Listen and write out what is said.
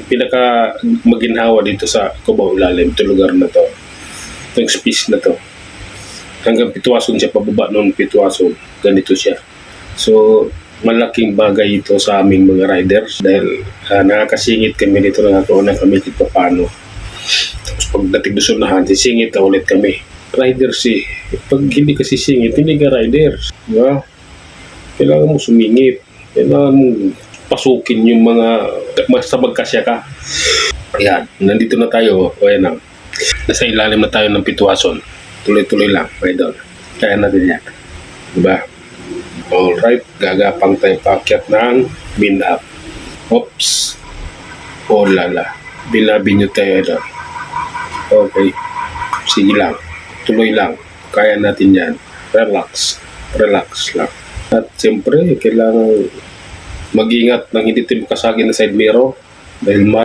pinaka maginhawa dito sa Cubao ilalim, ito lugar na to. Itong space na to. Hanggang Pitwason siya, pababa noon Pitwason. Ganito siya. So, malaking bagay ito sa aming mga riders dahil nakakasingit kami dito, nakakauna kami dito paano. Tapos pagdating doon sa unahan, sisingit na ulit kami. Riders eh. Pag hindi kasi singit, hindi ka riders. Diba? Kailangan mo sumingit. Kailangan mo pasukin yung mga basta magkasya ka. Ayan, nandito na tayo. O ayan na. Nasa ilalim na tayo ng Pitwason. Tuloy-tuloy lang, idol. Kaya natin yan. Diba? Alright, gagapang tayo paakyat ng bin up. Oops. Oh lala. Binabi nyo tayo, idol. Okay. Sige lang. Tuloy lang. Kaya natin yan. Relax. Relax lang. At siyempre, kailangan mag-ingat ng hindi tayo kasagin na side mirror dahil